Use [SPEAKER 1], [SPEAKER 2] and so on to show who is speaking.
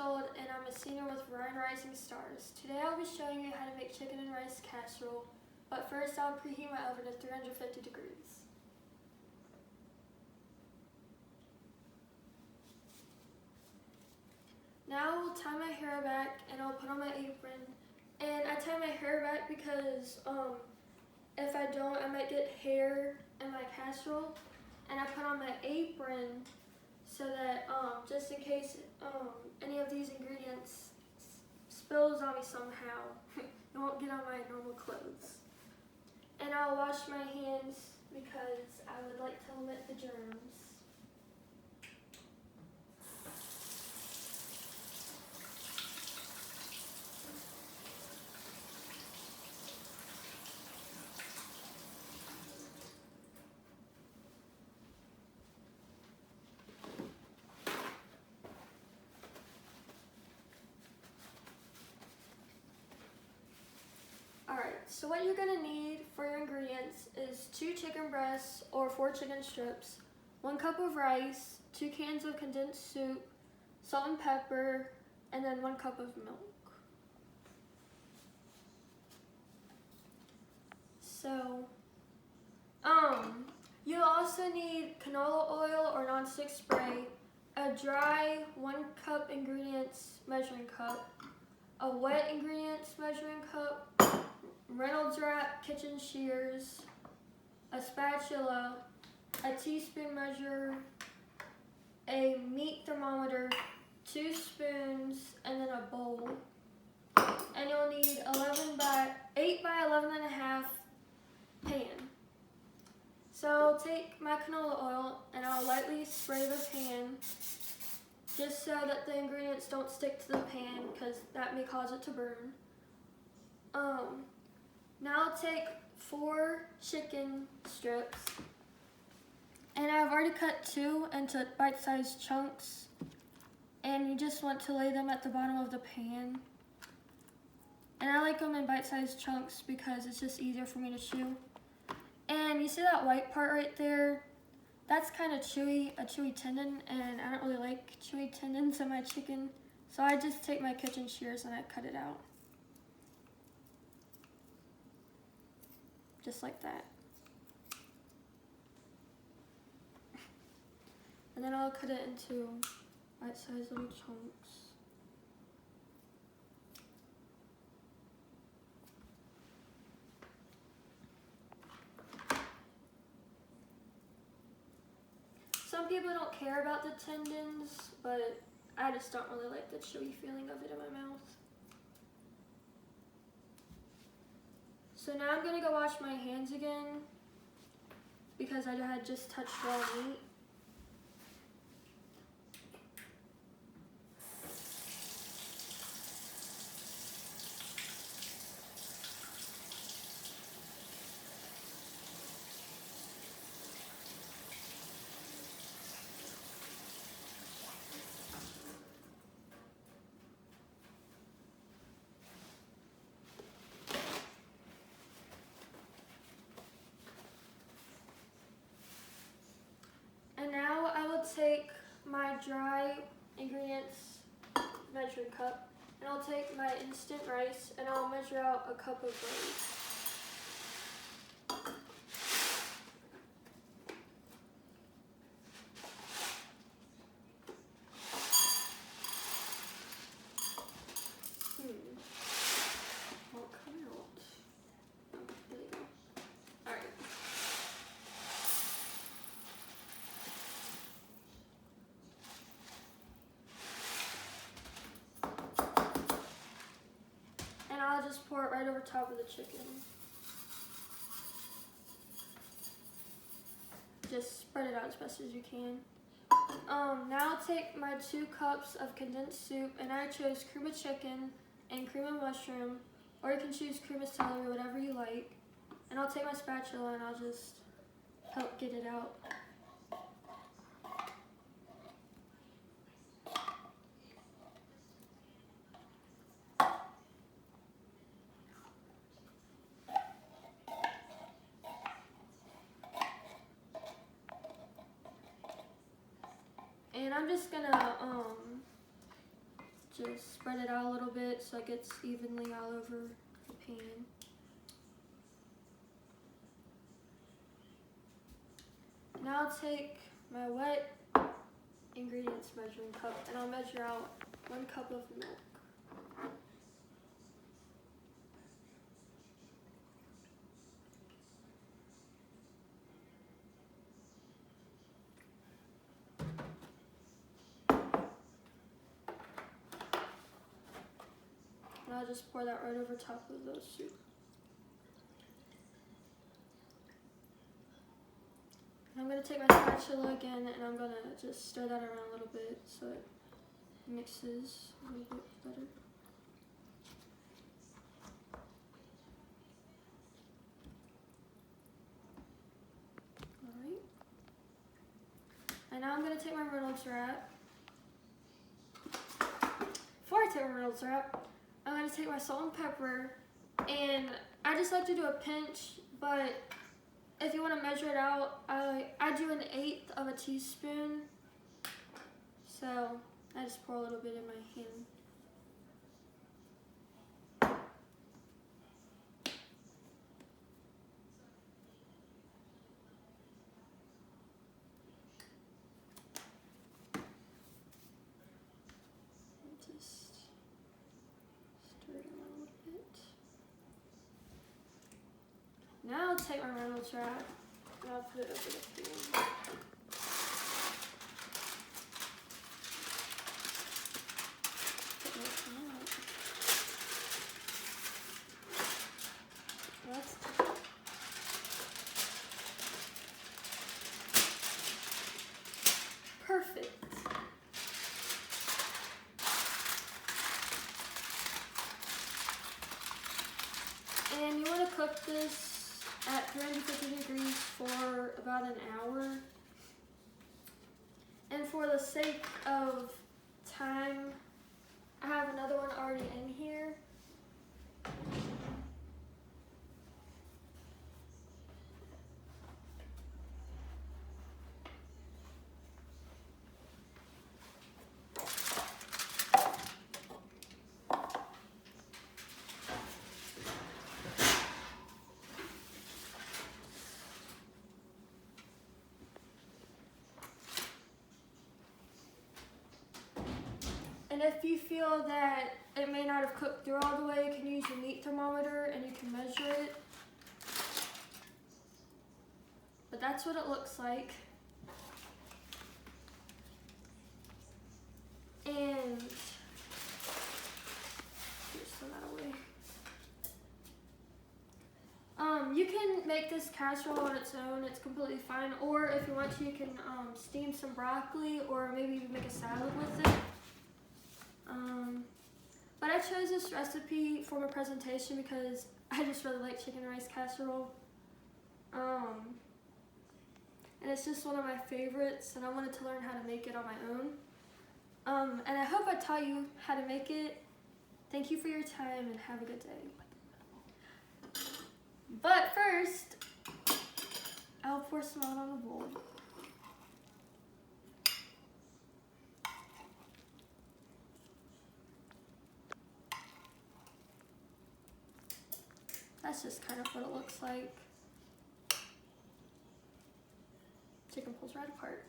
[SPEAKER 1] old and I'm a senior with Ryan Rising Stars. Today I'll be showing you how to make chicken and rice casserole, but first I'll preheat my oven to 350 degrees. Now I will tie my hair back and I'll put on my apron. And I tie my hair back because if I don't, I might get hair in my casserole. And I put on my apron so that just in case any of these ingredients spills on me somehow, it won't get on my normal clothes. And I'll wash my hands because I would like to limit the germs. Alright, so what you're going to need for your ingredients is 2 chicken breasts or 4 chicken strips, 1 cup of rice, 2 cans of condensed soup, salt and pepper, and then 1 cup of milk. So, you'll also need canola oil or nonstick spray, a dry 1 cup ingredients measuring cup, a wet ingredients measuring cup, Reynolds wrap, kitchen shears, a spatula, a teaspoon measure, a meat thermometer, 2 spoons, and then a bowl. And you'll need 8 by 11.5 pan. So I'll take my canola oil and I'll lightly spray the pan just so that the ingredients don't stick to the pan because that may cause it to burn. Now I'll take 4 chicken strips, and I've already cut 2 into bite-sized chunks, and you just want to lay them at the bottom of the pan. And I like them in bite-sized chunks because it's just easier for me to chew. And you see that white part right there? That's kind of chewy, a chewy tendon, and I don't really like chewy tendons in my chicken, so I just take my kitchen shears and I cut it out. Just like that. And then I'll cut it into bite-sized little chunks. Some people don't care about the tendons, but I just don't really like the chewy feeling of it in my mouth. So now I'm going to go wash my hands again because I had just touched raw meat. And now I will take my dry ingredients measuring cup, and I'll take my instant rice, and I'll measure out a cup of rice. Won't come out. Oh, there you go. All right. I'll just pour it right over top of the chicken. Just spread it out as best as you can. Now I'll take my 2 cups of condensed soup, and I chose cream of chicken and cream of mushroom, or you can choose cream of celery, whatever you like. And I'll take my spatula and I'll just help get it out. And I'm just gonna just spread it out a little bit so it gets evenly all over the pan. Now I'll take my wet ingredients measuring cup and I'll measure out 1 cup of milk. And I'll just pour that right over top of those two. And I'm going to take my spatula again and I'm going to just stir that around a little bit so it mixes a little bit better. Alright. And now I'm going to take my Reynolds wrap. Before I take my Reynolds wrap, I'm going to take my salt and pepper, and I just like to do a pinch, but if you want to measure it out, I do 1/8 of a teaspoon, so I just pour a little bit in my hand. Just stir it around a little bit. Now I'll take my Reynolds wrap and I'll put it over the pan. That's perfect. And you want to cook this at 350 degrees for about an hour. And for the sake of time, I have another one already in here. And if you feel that it may not have cooked through all the way, you can use your meat thermometer and you can measure it. But that's what it looks like. And just throw that away. You can make this casserole on its own, it's completely fine. Or if you want to, you can steam some broccoli or maybe even make a salad with it. But I chose this recipe for my presentation because I just really like chicken rice casserole. And it's just one of my favorites, and I wanted to learn how to make it on my own. And I hope I taught you how to make it. Thank you for your time and have a good day. But first, I'll pour some out on a bowl. That's just kind of what it looks like. Chicken pulls right apart.